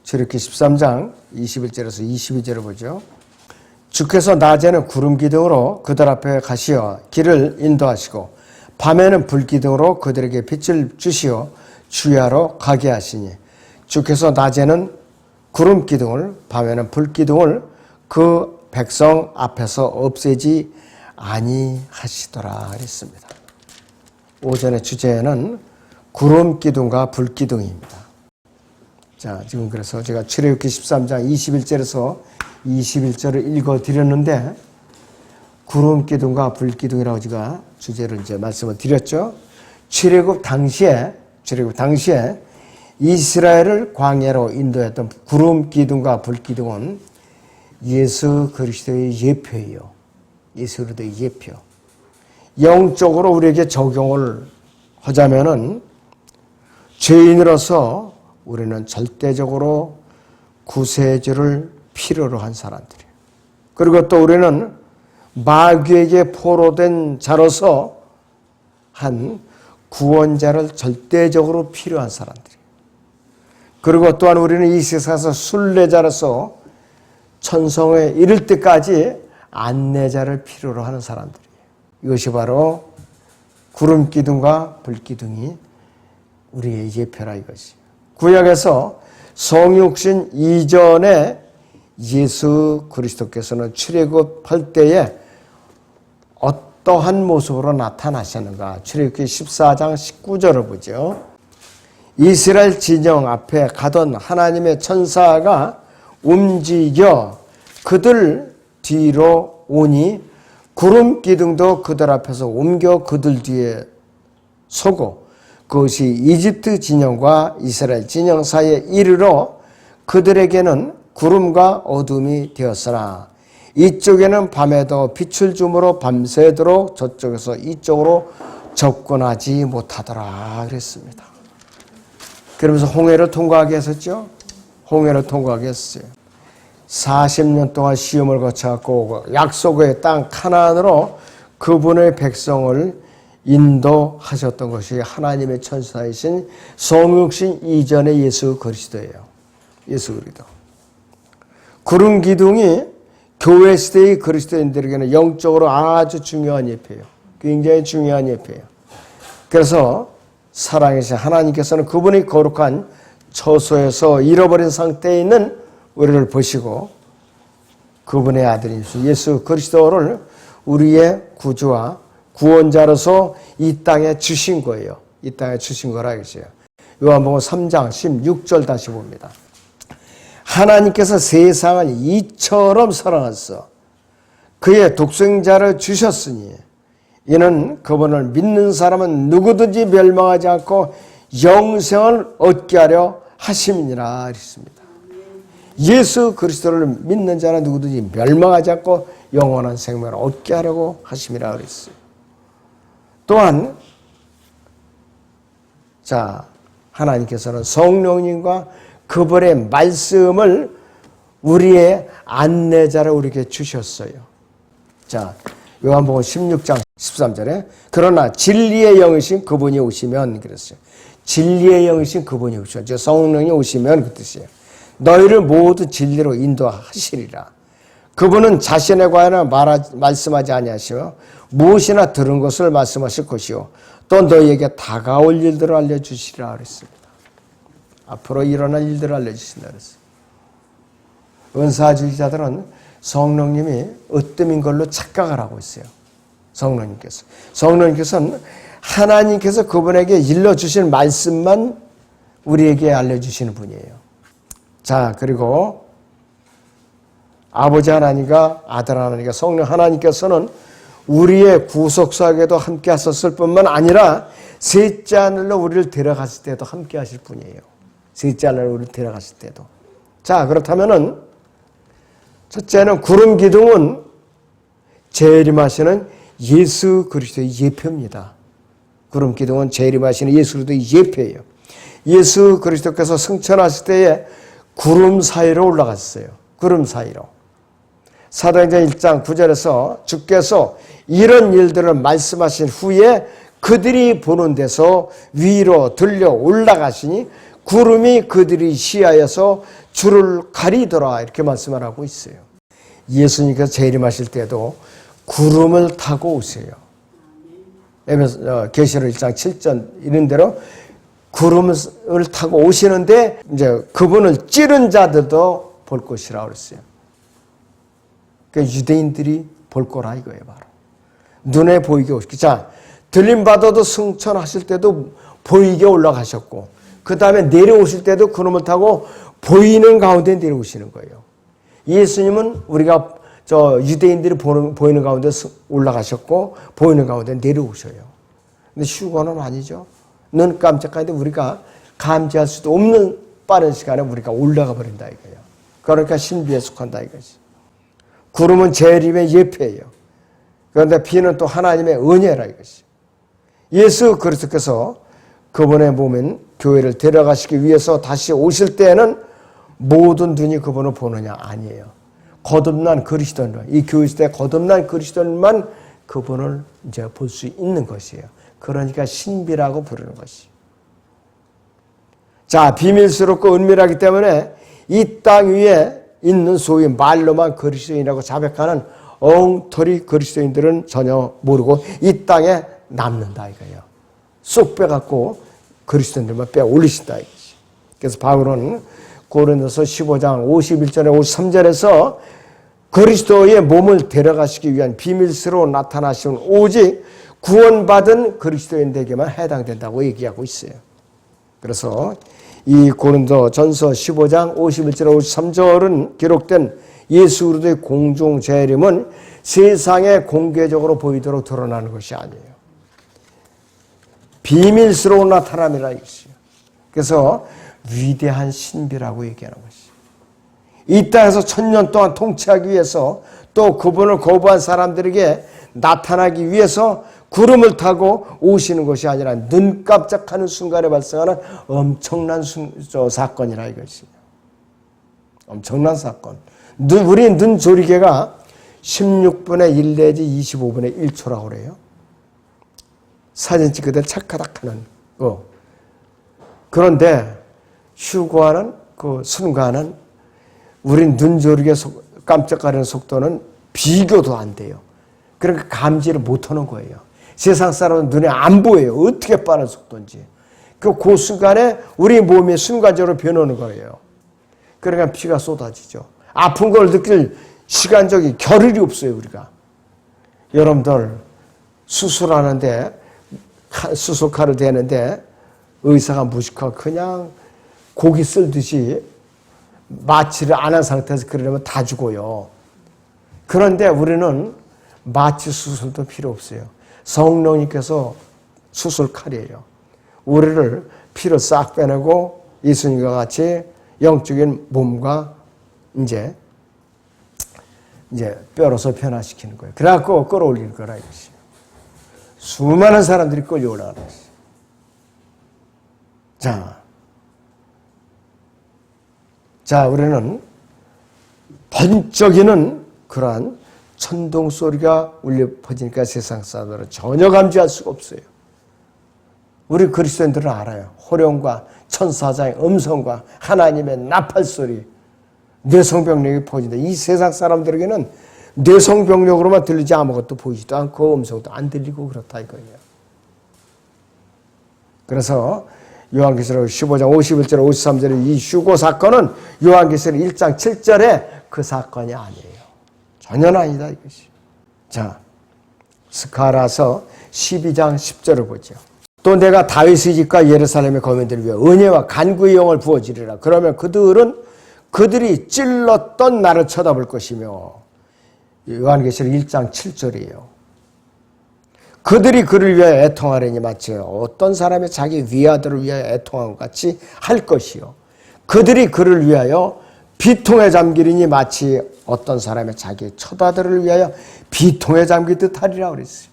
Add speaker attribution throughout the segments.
Speaker 1: 출애굽기 13장 21절에서 22절을 보죠. 주께서 낮에는 구름 기둥으로 그들 앞에 가시어 길을 인도하시고 밤에는 불 기둥으로 그들에게 빛을 주시어 주야로 가게 하시니 주께서 낮에는 구름 기둥을 밤에는 불 기둥을 그 백성 앞에서 없애지 아니하시더라 그랬습니다. 오전의 주제는 구름 기둥과 불 기둥입니다. 자, 지금 그래서 제가 출애굽기 13장 21절에서 21절을 읽어 드렸는데 구름 기둥과 불 기둥이라고 제가 주제를 이제 말씀을 드렸죠. 출애굽 당시에 이스라엘을 광야로 인도했던 구름 기둥과 불 기둥은 예수 그리스도의 예표예요. 예수 그리스도의 예표. 영적으로 우리에게 적용을 하자면은 죄인으로서 우리는 절대적으로 구세주를 필요로 한 사람들이에요. 그리고 또 우리는 마귀에게 포로된 자로서 한 구원자를 절대적으로 필요한 사람들이에요. 그리고 또한 우리는 이 세상에서 순례자로서 천성에 이를 때까지 안내자를 필요로 하는 사람들이에요. 이것이 바로 구름 기둥과 불 기둥이 우리의 예표라 이것이. 구약에서 성육신 이전에 예수 그리스도께서는 출애굽할 때에 어떠한 모습으로 나타나셨는가? 출애굽기 14장 19절을 보죠. 이스라엘 진영 앞에 가던 하나님의 천사가 움직여 그들 뒤로 오니 구름 기둥도 그들 앞에서 옮겨 그들 뒤에 서고 그것이 이집트 진영과 이스라엘 진영 사이에 이르러 그들에게는 구름과 어둠이 되었으나 이쪽에는 밤에도 빛을 주므로 밤새도록 저쪽에서 이쪽으로 접근하지 못하더라 그랬습니다. 그러면서 홍해를 통과하게 했었죠. 홍해를 통과하게 했어요. 40년 동안 시험을 거쳐갖고 약속의 땅 카나안으로 그분의 백성을 인도하셨던 것이 하나님의 천사이신 성육신 이전의 예수 그리스도예요. 예수 그리스도. 구름 기둥이 교회 시대의 그리스도인들에게는 영적으로 아주 중요한 예표예요. 굉장히 중요한 예표예요. 그래서 사랑하신 하나님께서는 그분이 거룩한 처소에서 잃어버린 상태에 있는 우리를 보시고 그분의 아들인 예수 그리스도를 우리의 구주와 구원자로서 이 땅에 주신 거예요. 이 땅에 주신 거라 이거죠. 요한복음 3장 16절 다시 봅니다. 하나님께서 세상을 이처럼 사랑하사 그의 독생자를 주셨으니 이는 그분을 믿는 사람은 누구든지 멸망하지 않고 영생을 얻게 하려 하심이니라 했습니다. 예수 그리스도를 믿는 자는 누구든지 멸망하지 않고 영원한 생명을 얻게 하려고 하심이라 그랬어요. 또한 자 하나님께서는 성령님과 그분의 말씀을 우리의 안내자를 우리에게 주셨어요. 자 요한복음 16장 13절에 그러나 진리의 영이신 그분이 오시면 그랬어요. 진리의 영이신 그분이 오시면 즉 성령이 오시면 그 뜻이에요. 너희를 모두 진리로 인도하시리라. 그분은 자신에 관하여 말씀하지 아니하시며 무엇이나 들은 것을 말씀하실 것이요 또 너희에게 다가올 일들을 알려주시리라 그랬습니다. 앞으로 일어날 일들을 알려주신다 그랬어요. 은사주의자들은 성령님이 으뜸인 걸로 착각을 하고 있어요. 성령님께서는 하나님께서 그분에게 일러주신 말씀만 우리에게 알려주시는 분이에요. 자 그리고 아버지 하나님과 아들 하나님과 성령 하나님께서는 우리의 구속사에도 함께 하셨을 뿐만 아니라 셋째 하늘로 우리를 데려갔을 때도 함께 하실 분이에요. 셋째 하늘로 우리를 데려갔을 때도. 자 그렇다면은 첫째는 구름 기둥은 재림하시는 예수 그리스도의 예표입니다. 구름 기둥은 재림하시는 예수 그리스도의 예표예요. 예수 그리스도께서 승천하실 때에 구름 사이로 올라갔어요. 구름 사이로. 사도행전 1장 9절에서 주께서 이런 일들을 말씀하신 후에 그들이 보는 데서 위로 들려 올라가시니 구름이 그들이 시야에서 주를 가리더라 이렇게 말씀을 하고 있어요. 예수님께서 재림하실 때도 구름을 타고 오세요. 계시록 1장 7절 이런 대로 구름을 타고 오시는데 이제 그분을 찌른 자들도 볼 것이라고 그랬어요. 그러니까 유대인들이 볼 거라 이거예요, 바로. 눈에 보이게 오시고. 자, 들림받아도 승천하실 때도 보이게 올라가셨고, 그 다음에 내려오실 때도 구름을 타고 보이는 가운데 내려오시는 거예요. 예수님은 우리가 유대인들이 보이는 가운데 올라가셨고, 보이는 가운데 내려오셔요. 근데 휴거는 아니죠. 눈 깜짝하는데 우리가 감지할 수도 없는 빠른 시간에 우리가 올라가 버린다 이거예요. 그러니까 신비에 속한다 이거지. 구름은 재림의 예표예요. 그런데 비는 또 하나님의 은혜라 이것이. 예수 그리스도께서 그분의 몸인 교회를 데려가시기 위해서 다시 오실 때에는 모든 눈이 그분을 보느냐 아니에요. 거듭난 그리스도인들, 이 교회 시대에 거듭난 그리스도인만 그분을 이제 볼 수 있는 것이에요. 그러니까 신비라고 부르는 것이. 자, 비밀스럽고 은밀하기 때문에 이 땅 위에 있는 소위 말로만 그리스도인이라고 자백하는 엉터리 그리스도인들은 전혀 모르고 이 땅에 남는다 이거예요. 쏙 빼갖고 그리스도인들만 빼 올리신다 이거지. 그래서 바울은 고린도서 15장 51절에 53절에서 그리스도의 몸을 데려가시기 위한 비밀스러운 나타나시는 오직 구원받은 그리스도인들에게만 해당된다고 얘기하고 있어요. 그래서 이 고린도 전서 15장 51절 53절은 기록된 예수 그리스도의 공중 재림은 세상에 공개적으로 보이도록 드러나는 것이 아니에요. 비밀스러운 나타남이라 이것이요. 그래서 위대한 신비라고 얘기하는 것이요. 이 땅에서 1000년 동안 통치하기 위해서 또 그분을 거부한 사람들에게 나타나기 위해서 구름을 타고 오시는 것이 아니라 눈 깜짝하는 순간에 발생하는 엄청난 사건이라 이것이에요. 엄청난 사건. 우리 눈 조리개가 16분의 1 내지 25분의 1초라고 그래요. 사진 찍을 때 착하닥 하는 거. 그런데 휴거하는 그 순간은 우리 눈 조리개 깜짝거리는 속도는 비교도 안 돼요. 그러니까 감지를 못하는 거예요. 세상 사람은 눈에 안 보여요. 어떻게 빠른 속도인지. 그 순간에 우리 몸이 순간적으로 변하는 거예요. 그러니까 피가 쏟아지죠. 아픈 걸 느낄 시간적인 겨를이 없어요, 우리가. 여러분들 수술하는데 수술칼을 대는데 의사가 무식하고 그냥 고기 쓸듯이 마취를 안 한 상태에서 그러려면 다 죽어요. 그런데 우리는 마취 수술도 필요 없어요. 성령님께서 수술칼이에요. 우리를 피를 싹 빼내고 예수님과 같이 영적인 몸과 이제 뼈로서 변화시키는 거예요. 그래갖고 끌어올리는 거라 이것이. 수많은 사람들이 끌려올라가는 것이. 자, 우리는 번쩍이는 그러한 천둥 소리가 울려 퍼지니까 세상 사람들은 전혀 감지할 수가 없어요. 우리 그리스도인들은 알아요. 호령과 천사장의 음성과 하나님의 나팔 소리, 뇌성병력이 퍼진다. 이 세상 사람들에게는 뇌성병력으로만 들리지 아무것도 보이지도 않고 음성도 안 들리고 그렇다 이거예요. 그래서 요한계시록 15장 51절 53절의 이 휴거 사건은 요한계시록 1장 7절에 그 사건이 아니에요. 전혀 아니다 이것이. 자, 스가랴서 12장 10절을 보죠. 또 내가 다윗의 집과 예루살렘의 거민들을 위해 은혜와 간구의 영을 부어주리라. 그러면 그들이 찔렀던 나를 쳐다볼 것이며, 요한계시록 1장 7절이에요. 그들이 그를 위하여 애통하려니 마치 어떤 사람이 자기 위아들을 위하여 애통한 것 같이 할 것이요. 그들이 그를 위하여 비통에 잠기리니 마치 어떤 사람이 자기 처자들을 위하여 비통에 잠기듯 하리라 그랬어요.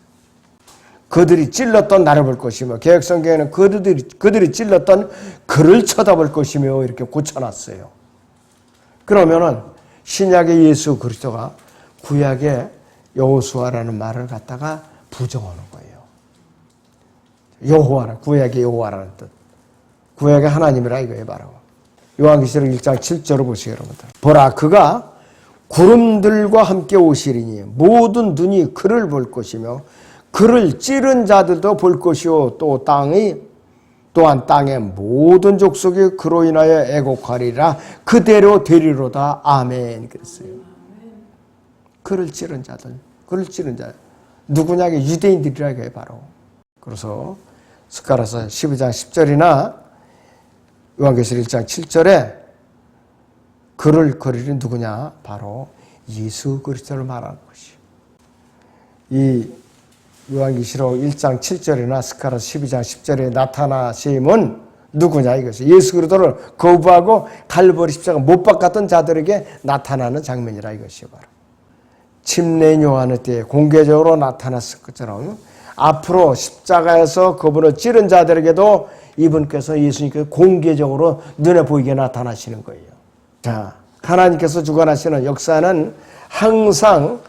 Speaker 1: 그들이 찔렀던 나를 볼 것이며, 개혁성경에는 그들이 찔렀던 그를 쳐다볼 것이며 이렇게 고쳐놨어요. 그러면은 신약의 예수 그리스도가 구약의 여호수아라는 말을 갖다가 부정하는 거예요. 여호와라, 구약의 여호와라는 뜻. 구약의 하나님이라 이거예요, 바로. 요한계시록 1장 7절을 보세요, 여러분들. 보라, 그가 구름들과 함께 오시리니 모든 눈이 그를 볼 것이며 그를 찌른 자들도 볼 것이요 또한 땅의 모든 족속이 그로 인하여 애곡하리라. 그대로 되리로다. 아멘. 그랬어요. 그를 찌른 자들. 누구냐? 유대인들이라 이거예요, 바로. 그래서 스가랴서 12장 10절이나 요한계시록 1장 7절에 그를 거리는 누구냐? 바로 예수 그리스도를 말하는 것이요. 이 요한계시록 1장 7절이나 스가랴서 12장 10절에 나타나심은 누구냐 이것이 예수 그리스도를 거부하고 갈보리 십자가 못 박았던 자들에게 나타나는 장면이라 이것이요, 바로. 침례인 요한의 때에 공개적으로 나타났을 것처럼 앞으로 십자가에서 그분을 찌른 자들에게도 이분께서 예수님께서 공개적으로 눈에 보이게 나타나시는 거예요. 자, 하나님께서 주관하시는 역사는 항상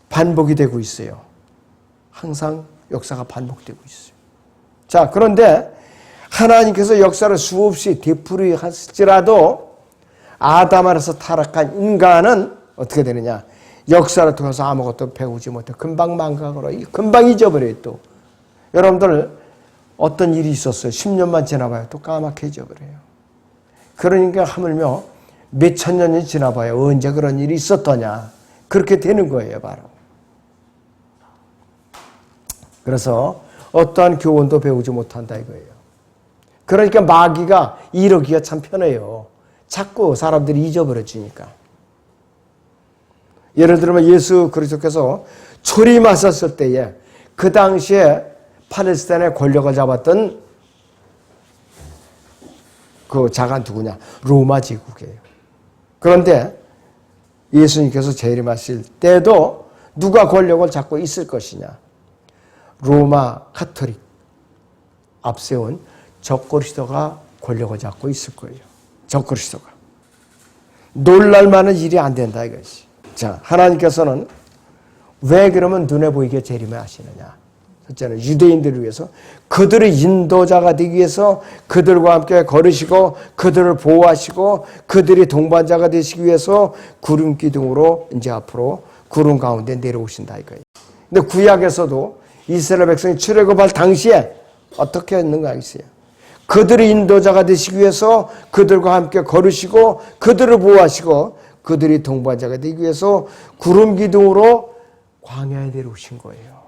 Speaker 1: 반복이 되고 있어요. 항상 역사가 반복되고 있어요. 자, 그런데 하나님께서 역사를 수없이 되풀이할지라도 아담 안에서 타락한 인간은 어떻게 되느냐? 역사를 통해서 아무것도 배우지 못해 금방 망각으로 금방 잊어버려요. 또 여러분들 어떤 일이 있었어요. 10년만 지나봐요. 또 까맣게 잊어버려요. 그러니까 하물며 몇천 년이 지나봐요. 언제 그런 일이 있었더냐. 그렇게 되는 거예요, 바로. 그래서 어떠한 교훈도 배우지 못한다 이거예요. 그러니까 마귀가 이러기가 참 편해요. 자꾸 사람들이 잊어버려지니까. 예를 들면 예수 그리스도께서 초림하셨을 때에 그 당시에 팔레스타인의 권력을 잡았던 그 자가 누구냐? 로마 제국이에요. 그런데 예수님께서 재림하실 때도 누가 권력을 잡고 있을 것이냐? 로마 카톨릭 앞세운 적그리스도가 권력을 잡고 있을 거예요. 적그리스도가. 놀랄만한 일이 안 된다 이것이. 자, 하나님께서는 왜 그러면 눈에 보이게 재림하시느냐? 첫째는 유대인들을 위해서 그들의 인도자가 되기 위해서 그들과 함께 걸으시고 그들을 보호하시고 그들이 동반자가 되시기 위해서 구름 기둥으로 이제 앞으로 구름 가운데 내려오신다 이거예요. 근데 구약에서도 이스라엘 백성이 출애굽할 당시에 어떻게 했는가 있어요. 그들의 인도자가 되시기 위해서 그들과 함께 걸으시고 그들을 보호하시고 그들이 동반자가 되기 위해서 구름 기둥으로 광야에 내려오신 거예요.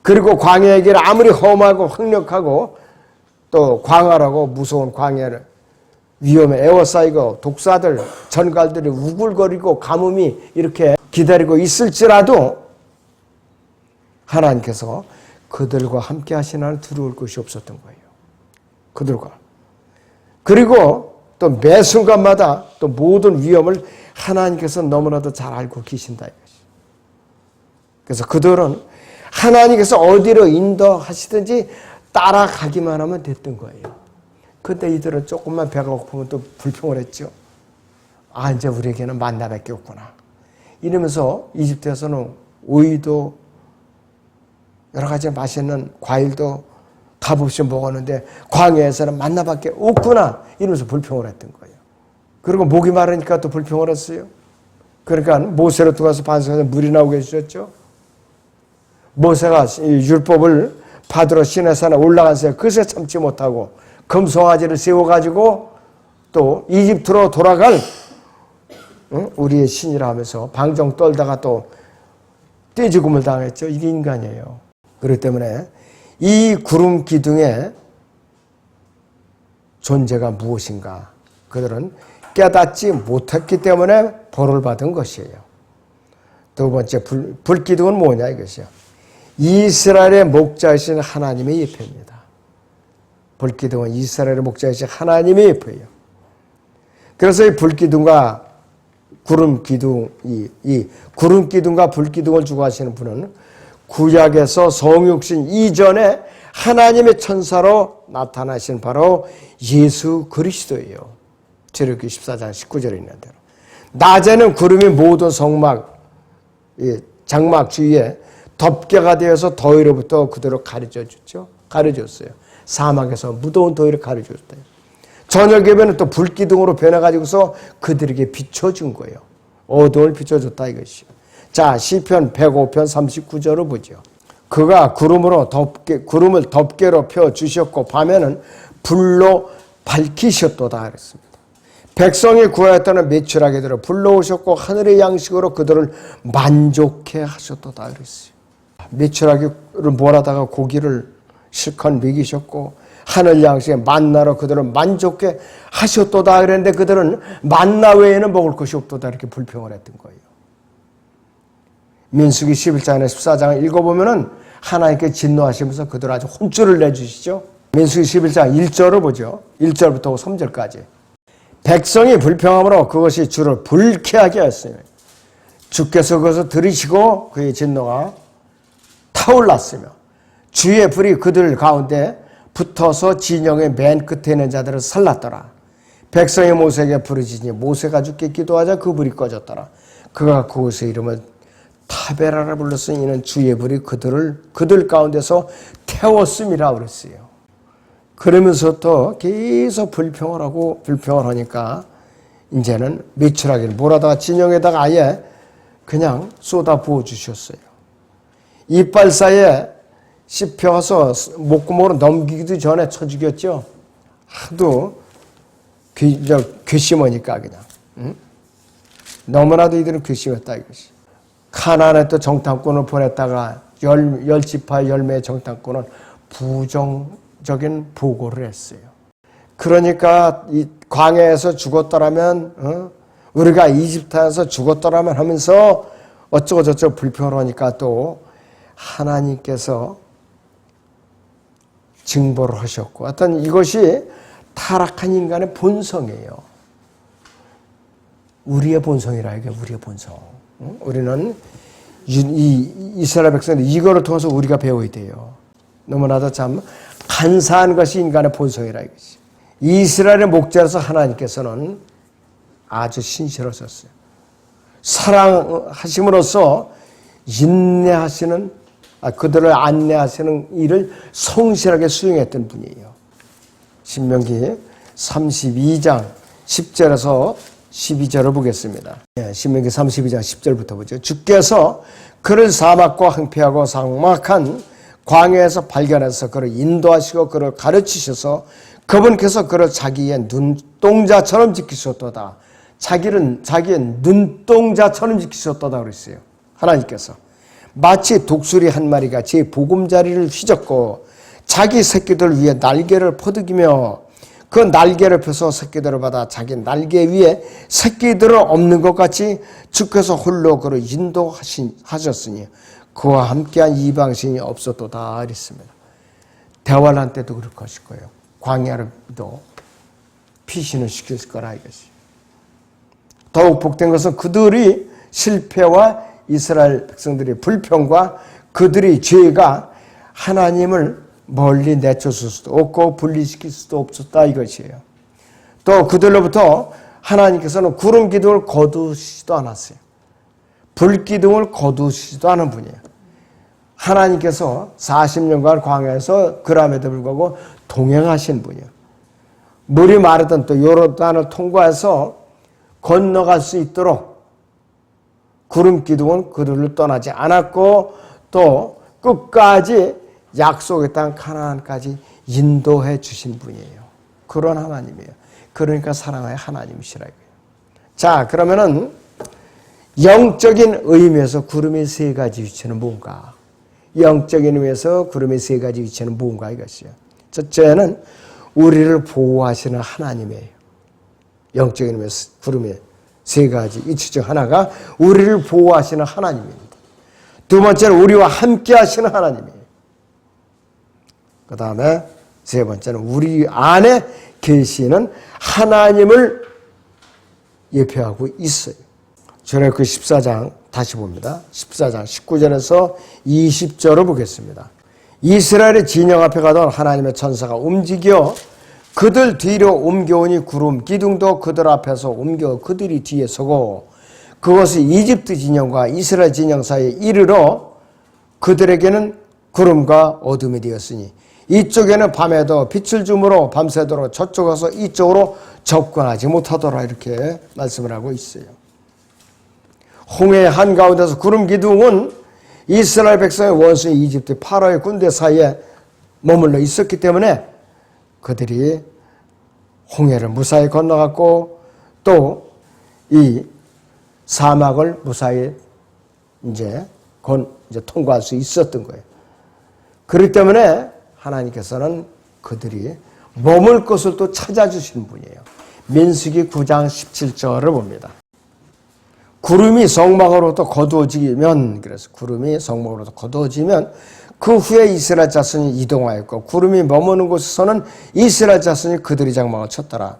Speaker 1: 그리고 광야의 길 아무리 험하고 흑력하고 또 광활하고 무서운 광야를 위험에 에워싸이고 독사들, 전갈들이 우글거리고 가뭄이 이렇게 기다리고 있을지라도 하나님께서 그들과 함께 하시나는 두려울 것이 없었던 거예요. 그들과. 그리고 또 매 순간마다 또 모든 위험을 하나님께서 너무나도 잘 알고 계신다 이것이. 그래서 그들은 하나님께서 어디로 인도하시든지 따라가기만 하면 됐던 거예요. 근데 이들은 조금만 배가 고프면 또 불평을 했죠. 아, 이제 우리에게는 만나밖에 없구나. 이러면서 이집트에서는 오이도 여러 가지 맛있는 과일도 값없이 먹었는데 광야에서는 만나밖에 없구나. 이러면서 불평을 했던 거예요. 그리고 목이 마르니까 또 불평을 했어요. 그러니까 모세로 들어가서 반석에서 물이 나오게 해주셨죠. 모세가 율법을 받으러 시내산에 올라가서 그새 참지 못하고 금송아지를 세워가지고 또 이집트로 돌아갈 우리의 신이라 하면서 방정 떨다가 또 떼죽음을 당했죠. 이게 인간이에요. 그렇기 때문에 이 구름 기둥의 존재가 무엇인가 그들은 깨닫지 못했기 때문에 벌을 받은 것이에요. 두 번째 불기둥은 뭐냐 이것이요. 이스라엘의 목자이신 하나님의 예표입니다. 불기둥은 이스라엘의 목자이신 하나님의 예표예요. 그래서 이 불기둥과 구름기둥, 이 구름기둥과 불기둥을 주고 하시는 분은 구약에서 성육신 이전에 하나님의 천사로 나타나신 바로 예수 그리스도예요. 출애굽기 14장 19절에 있는 대로. 낮에는 구름이 모든 성막, 장막 주위에 덮개가 되어서 더위로부터 그대로 가려져 주죠. 가려줬어요. 사막에서 무더운 더위를 가려줬대요. 저녁에 되면 또 불기둥으로 변해가지고서 그들에게 비춰준 거예요. 어두움을 비춰줬다 이것이요. 자, 시편 105편 39절을 보죠. 그가 구름을 덮개로 펴주셨고 밤에는 불로 밝히셨도다 그랬습니다. 백성이 구하였다는 매출하게 들어 불러오셨고 하늘의 양식으로 그들을 만족해 하셨도다 그랬어요. 매출하기를 몰아다가 고기를 실컷 먹이셨고 하늘 양식에 만나로 그들을 만족해 하셨도다 그랬는데 그들은 만나 외에는 먹을 것이 없도다 이렇게 불평을 했던 거예요. 민수기 11장에 14장을 읽어보면은 하나님께 진노하시면서 그들 아주 혼쭐을 내주시죠. 민수기 11장 1절을 보죠. 1절부터 3절까지. 백성이 불평함으로 그것이 주를 불쾌하게 하였으며 주께서 그것을 들으시고 그의 진노가 타올랐으며 주의 불이 그들 가운데 붙어서 진영의 맨 끝에 있는 자들을 살랐더라. 백성이 모세에게 부르짖으니 모세가 주께 기도하자 그 불이 꺼졌더라. 그가 그곳의 이름을 타베라라 불렀으니 이는 주의 불이 그들 가운데서 태웠음이라 그랬어요. 그러면서 또 계속 불평을 하니까 이제는 매출하기를 몰아다가 진영에다가 아예 그냥 쏟아 부어 주셨어요. 이빨 사이에 씹혀서 목구멍으로 넘기기도 전에 쳐 죽였죠. 하도 괘씸하니까 그냥. 응? 너무나도 이들은 괘씸했다 이것이. 가나안에 또 정탐꾼을 보냈다가 열 지파의 열매의 정탐꾼은 부정적인 보고를 했어요. 그러니까 이 광야에서 죽었더라면 우리가 이집트에서 죽었더라면 하면서 어쩌고 저쩌고 불평을 하니까 또 하나님께서 징벌을 하셨고 어떤 이것이 타락한 인간의 본성이에요. 우리의 본성이라 이게 우리의 본성. 우리는 이스라엘 백성들 이거를 통해서 우리가 배워야 돼요. 너무나도 참 간사한 것이 인간의 본성이라 이것이. 이스라엘의 목자로서 하나님께서는 아주 신실하셨어요. 사랑하심으로써 인내하시는 그들을 안내하시는 일을 성실하게 수행했던 분이에요. 신명기 32장 10절에서 12절을 보겠습니다. 신명기 32장 10절부터 보죠. 주께서 그를 사막과 황폐하고 삭막한 광야에서 발견해서 그를 인도하시고 그를 가르치셔서 그분께서 그를 자기의 눈동자처럼 지키셨도다. 자기의 눈동자처럼 지키셨도다 그랬어요. 하나님께서. 마치 독수리 한 마리가 제 보금자리를 휘젓고 자기 새끼들 위에 날개를 퍼득이며 그 날개를 펴서 새끼들을 받아 자기 날개 위에 새끼들을 엎는 것 같이 주께서 홀로 그를 인도하셨으니 그와 함께한 이방신이 없었도다 이랬습니다. 대환란 때도 그럴 것일 거예요. 광야를도 피신을 시킬 거라 이것이. 더욱 복된 것은 그들이 실패와 이스라엘 백성들의 불평과 그들의 죄가 하나님을 멀리 내쫓을 수도 없고 분리시킬 수도 없었다 이것이에요. 또 그들로부터 하나님께서는 구름 기둥을 거두시지도 않았어요. 불 기둥을 거두시지도 않은 분이에요. 하나님께서 40년간 광야에서 그럼에도 불구하고 동행하신 분이에요. 물이 마르던 또 요르단을 통과해서 건너갈 수 있도록 구름 기둥은 그들을 떠나지 않았고 또 끝까지 약속의 땅 가나안까지 인도해 주신 분이에요. 그런 하나님이에요. 그러니까 사랑의 하나님이시라 이거예요. 자, 그러면은 영적인 의미에서 구름의 세 가지 위치는 뭔가? 영적인 의미에서 구름의 세 가지 위치는 뭔가 이것이요. 첫째는 우리를 보호하시는 하나님이에요. 영적인 의미에서 구름의 세 가지 위치 중 하나가 우리를 보호하시는 하나님입니다. 두 번째는 우리와 함께 하시는 하나님이에요. 그 다음에 세 번째는 우리 안에 계시는 하나님을 예표하고 있어요. 출애굽기 14장 다시 봅니다. 14장 19절에서 20절을 보겠습니다. 이스라엘의 진영 앞에 가던 하나님의 천사가 움직여 그들 뒤로 옮겨오니 구름 기둥도 그들 앞에서 옮겨 그들이 뒤에 서고 그것이 이집트 진영과 이스라엘 진영 사이에 이르러 그들에게는 구름과 어둠이 되었으니 이쪽에는 밤에도 빛을 주므로 밤새도록 저쪽에서 이쪽으로 접근하지 못하더라 이렇게 말씀을 하고 있어요. 홍해 한가운데서 구름 기둥은 이스라엘 백성의 원수인 이집트 파라오의 군대 사이에 머물러 있었기 때문에 그들이 홍해를 무사히 건너갔고 또 이 사막을 무사히 이제 통과할 수 있었던 거예요. 그렇기 때문에 하나님께서는 그들이 머물 곳을 또 찾아주신 분이에요. 민수기 9장 17절을 봅니다. 구름이 성막으로부터 거두어지면, 그래서 구름이 성막으로부터 거두어지면 그 후에 이스라엘 자손이 이동하였고 구름이 머무는 곳에서는 이스라엘 자손이 그들의 장막을 쳤더라.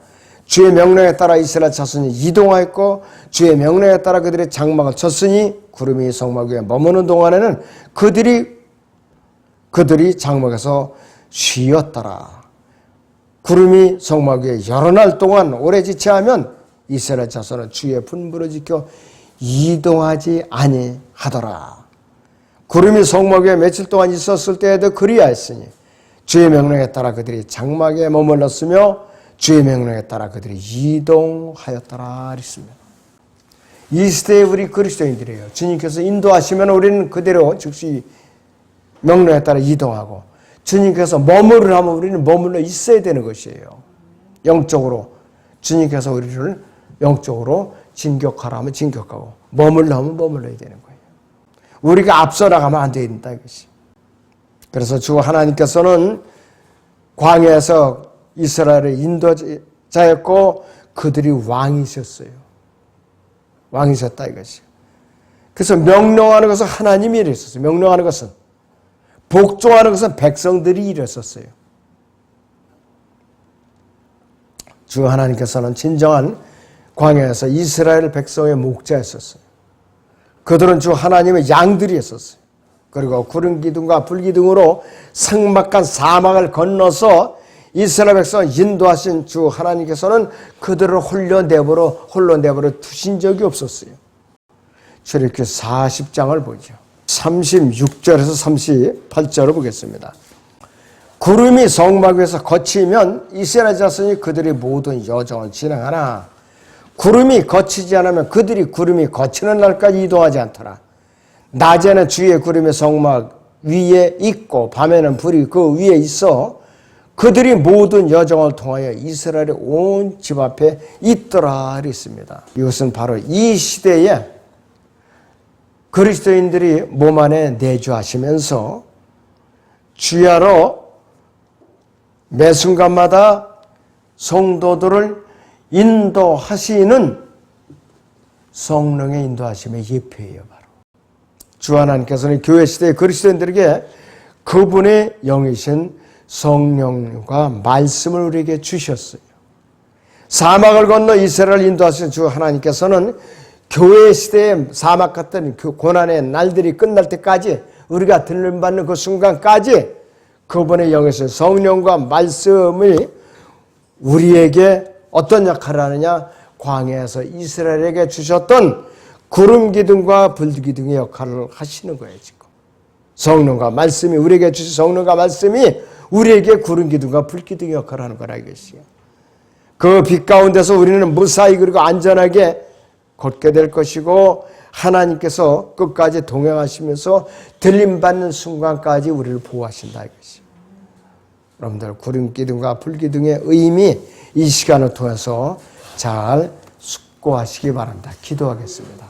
Speaker 1: 주의 명령에 따라 이스라엘 자손이 이동하였고 주의 명령에 따라 그들의 장막을 쳤으니 구름이 성막 위에 머무는 동안에는 그들이 장막에서 쉬었더라. 구름이 성막 위에 여러 날 동안 오래 지체하면 이스라엘 자손은 주의 분부를 지켜 이동하지 아니하더라. 구름이 성막 위에 며칠 동안 있었을 때에도 그리하였으니 주의 명령에 따라 그들이 장막에 머물렀으며 주의 명령에 따라 그들이 이동하였더라 했습니다. 이 시대에 우리 그리스도인들이에요. 주님께서 인도하시면 우리는 그대로 즉시 명령에 따라 이동하고 주님께서 머무르라 하면 우리는 머물러 있어야 되는 것이에요. 영적으로 주님께서 우리를 영적으로 진격하라 하면 진격하고 머물러 하면 머물러야 되는 거예요. 우리가 앞서 나가면 안 된다 이것이. 그래서 주 하나님께서는 광야에서 이스라엘의 인도자였고 그들이 왕이셨어요. 왕이셨다 이것이. 그래서 명령하는 것은 하나님이 이랬었어요. 명령하는 것은 복종하는 것은 백성들이 이랬었어요. 주 하나님께서는 진정한 광야에서 이스라엘 백성의 목자였었어요. 그들은 주 하나님의 양들이었었어요. 그리고 구름 기둥과 불 기둥으로 삭막한 사막을 건너서 이스라엘 백성을 인도하신 주 하나님께서는 그들을 홀로 내버려 두신 적이 없었어요. 출애굽기 40장을 보죠. 36절에서 38절을 보겠습니다. 구름이 성막 위에서 거치면 이스라엘 자손이 그들의 모든 여정을 진행하나 구름이 거치지 않으면 그들이 구름이 거치는 날까지 이동하지 않더라. 낮에는 주의 구름이 성막 위에 있고 밤에는 불이 그 위에 있어 그들이 모든 여정을 통하여 이스라엘의 온 집 앞에 있더라 그랬습니다. 이것은 바로 이 시대에 그리스도인들이 몸 안에 내주하시면서 주야로 매 순간마다 성도들을 인도하시는 성령의 인도하심의 예표예요. 바로 주 하나님께서는 교회 시대의 그리스도인들에게 그분의 영이신 성령과 말씀을 우리에게 주셨어요. 사막을 건너 이스라엘을 인도하신 주 하나님께서는 교회 시대의 사막 같은 그 고난의 날들이 끝날 때까지 우리가 들림받는 그 순간까지 그분의 영이신 성령과 말씀이 우리에게 어떤 역할을 하느냐, 광야에서 이스라엘에게 주셨던 구름 기둥과 불 기둥의 역할을 하시는 거예요. 지금 성령과 말씀이 우리에게 주신 성령과 말씀이 우리에게 구름 기둥과 불 기둥의 역할을 하는 거라 이것이요. 그 빛 가운데서 우리는 무사히 그리고 안전하게 걷게 될 것이고 하나님께서 끝까지 동행하시면서 들림받는 순간까지 우리를 보호하신다 이것이요. 여러분들 구름 기둥과 불 기둥의 의미 이 시간을 통해서 잘 숙고하시기 바랍니다. 기도하겠습니다.